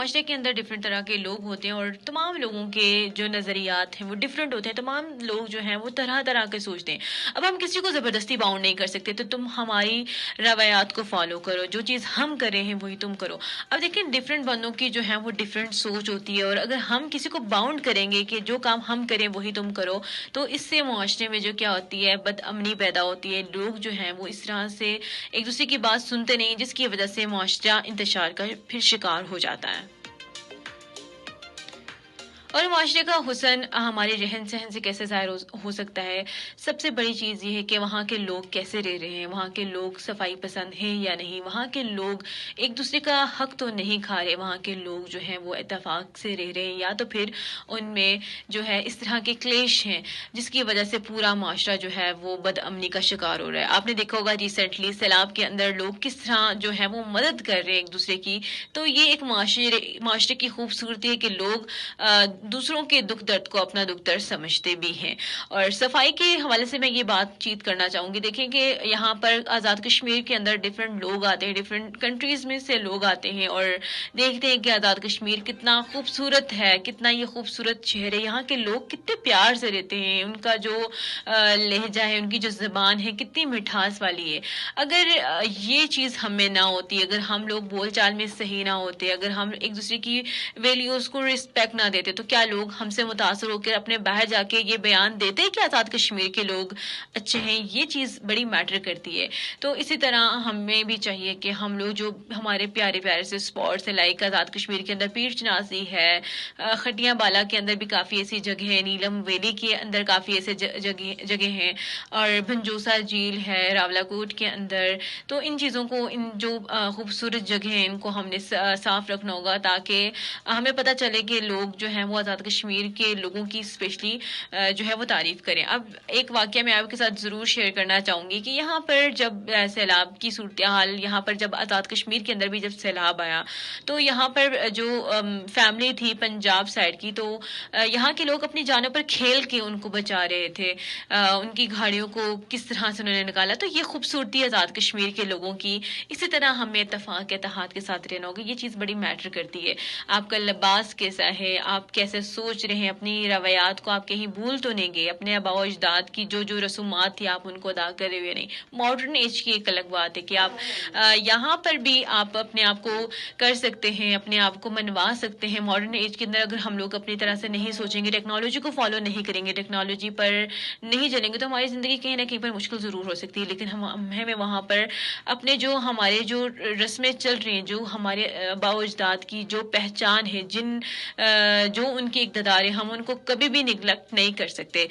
معاشرے کے اندر ڈفرینٹ طرح کے لوگ ہوتے ہیں اور تمام لوگوں کے جو نظریات ہیں وہ ڈفرینٹ ہوتے ہیں. تمام لوگ جو ہیں وہ طرح طرح کے سوچتے ہیں. اب ہم کسی کو زبردستی باؤنڈ نہیں کر سکتے تو تم ہماری روایات کو فالو کرو، جو چیز ہم کرے ہیں وہی تم کرو. اب دیکھیں ڈفرینٹ بندوں کی جو ہے وہ ڈفرینٹ سوچ ہوتی ہے، اور اگر ہم کسی کو باؤنڈ کریں گے کہ جو کام ہم کریں وہی تم کرو، تو اس سے معاشرے میں جو کیا ہوتی ہے بد امنی پیدا ہوتی ہے. لوگ جو ہیں وہ اس طرح سے ایک دوسرے کی بات سنتے نہیں، جس کی وجہ سے معاشرہ انتشار کا پھر شکار ہو جاتا ہے. اور معاشرے کا حسن ہمارے رہن سہن سے کیسے ظاہر ہو سکتا ہے؟ سب سے بڑی چیز یہ ہے کہ وہاں کے لوگ کیسے رہ رہے ہیں، وہاں کے لوگ صفائی پسند ہیں یا نہیں، وہاں کے لوگ ایک دوسرے کا حق تو نہیں کھا رہے، وہاں کے لوگ جو ہیں وہ اتفاق سے رہ رہے ہیں، یا تو پھر ان میں جو ہے اس طرح کے کلیش ہیں جس کی وجہ سے پورا معاشرہ جو ہے وہ بد امنی کا شکار ہو رہا ہے. آپ نے دیکھا ہوگا ریسنٹلی سیلاب کے اندر لوگ کس طرح جو ہے وہ مدد کر رہے ہیں ایک دوسرے کی. تو یہ ایک معاشرے کی خوبصورتی ہے کہ لوگ دوسروں کے دکھ درد کو اپنا دکھ درد سمجھتے بھی ہیں. اور صفائی کے حوالے سے میں یہ بات چیت کرنا چاہوں گی. دیکھیں کہ یہاں پر آزاد کشمیر کے اندر ڈفرینٹ لوگ آتے ہیں، ڈفرینٹ کنٹریز میں سے لوگ آتے ہیں اور دیکھتے ہیں کہ آزاد کشمیر کتنا خوبصورت ہے، کتنا یہ خوبصورت شہر ہے. یہاں کے لوگ کتنے پیار سے رہتے ہیں، ان کا جو لہجہ ہے، ان کی جو زبان ہے کتنی مٹھاس والی ہے. اگر یہ چیز ہمیں نہ ہوتی، اگر ہم لوگ بول چال میں صحیح نہ ہوتے، اگر ہم ایک دوسرے کی ویلیوز کو رسپیکٹ نہ دیتے، تو کیا لوگ ہم سے متاثر ہو کر اپنے باہر جا کے یہ بیان دیتے کہ آزاد کشمیر کے لوگ اچھے ہیں؟ یہ چیز بڑی میٹر کرتی ہے. تو اسی طرح ہمیں بھی چاہیے کہ ہم لوگ جو ہمارے پیارے پیارے سے اسپاٹس ہیں، لائک آزاد کشمیر کے اندر پیر چناسی ہے، خٹیاں بالا کے اندر بھی کافی ایسی جگہ ہیں، نیلم ویلی کے اندر کافی ایسے جگہ ہیں، اور بھنجوسا جھیل ہے راولا کوٹ کے اندر. تو ان چیزوں کو، ان جو خوبصورت جگہ ہیں، ان کو ہم نے صاف رکھنا ہوگا تاکہ ہمیں پتہ چلے کہ لوگ جو ہیں وہ آزاد کشمیر کے لوگوں کی اسپیشلی جو ہے وہ تعریف کریں. اب ایک واقعہ میں آپ کے ساتھ ضرور شیئر کرنا چاہوں گی کہ یہاں پر جب سیلاب کی صورتحال، یہاں پر جب آزاد کشمیر کے اندر بھی جب سیلاب آیا تو یہاں پر جو فیملی تھی پنجاب سائڈ کی، تو یہاں کے لوگ اپنی جانوں پر کھیل کے ان کو بچا رہے تھے، ان کی گاڑیوں کو کس طرح سے انہوں نے نکالا. تو یہ خوبصورتی آزاد کشمیر کے لوگوں کی. اسی طرح ہمیں اتفاق اتحاد کے ساتھ رہنا ہوگا. یہ چیز بڑی میٹر کرتی ہے. آپ کا لباس کیسا ہے، آپ کیسے سوچ رہے ہیں، اپنی روایات کو آپ کہیں بھول تو نہیں گئے، اپنے آباء و اجداد کی جو رسومات تھی آپ ان کو ادا کرے ہوئے نہیں. ماڈرن ایج کی ایک الگ بات ہے کہ آپ یہاں پر بھی آپ اپنے آپ کو کر سکتے ہیں، اپنے آپ کو منوا سکتے ہیں. ماڈرن ایج کے اندر اگر ہم لوگ اپنی طرح سے نہیں سوچیں گے، ٹیکنالوجی کو فالو نہیں کریں گے، ٹیکنالوجی پر نہیں چلیں گے، تو ہماری زندگی کہیں نہ کہیں پر مشکل ضرور ہو سکتی ہے. لیکن ہمیں وہاں پر اپنے جو ہمارے جو رسمیں چل رہی ہیں، جو ہمارے آباء و اجداد کی جو پہچان ہے، جو ان کی اقتدار ہے، ہم ان کو کبھی بھی نگلیکٹ نہیں کر سکتے.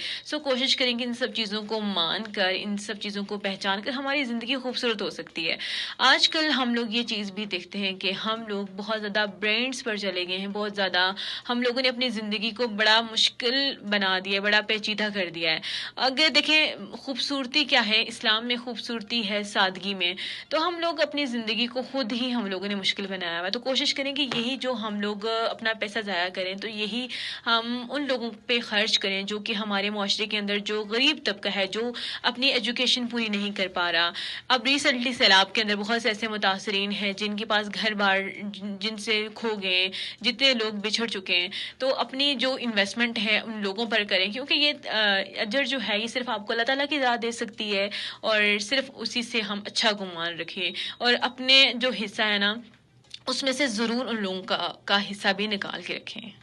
کوشش کریں کہ ان سب چیزوں کو مان کر، ان سب چیزوں کو پہچان کر ہماری زندگی خوبصورت ہو سکتی ہے. آج کل ہم لوگ یہ چیز بھی دیکھتے ہیں کہ ہم لوگ بہت زیادہ برینڈس پر چلے گئے ہیں، بہت زیادہ ہم لوگوں نے اپنی زندگی کو بڑا مشکل بنا دیا ہے، بڑا پیچیدہ کر دیا ہے. اگر دیکھیں خوبصورتی کیا ہے، اسلام میں خوبصورتی ہے سادگی میں. تو ہم لوگ اپنی زندگی کو خود ہی ہم لوگوں نے مشکل بنایا ہوا ہے. تو کوشش کریں کہ یہی جو ہم لوگ اپنا پیسہ ضائع کریں تو یہی ہم ان لوگوں پہ خرچ کریں جو کہ ہمارے معاشرے کے اندر جو غریب طبقہ ہے، جو اپنی ایجوکیشن پوری نہیں کر پا رہا. اب ریسنٹلی سیلاب کے اندر بہت سے ایسے متاثرین ہیں جن کے پاس گھر بار جن سے کھو گئے، جتنے لوگ بچھڑ چکے ہیں. تو اپنی جو انویسٹمنٹ ہے ان لوگوں پر کریں، کیونکہ یہ اجر جو ہے یہ صرف آپ کو اللہ تعالیٰ کی ذات دے سکتی ہے، اور صرف اسی سے ہم اچھا گمان رکھیں، اور اپنے جو حصہ ہے نا اس میں سے ضرور ان لوگوں کا حصہ بھی نکال کے رکھیں.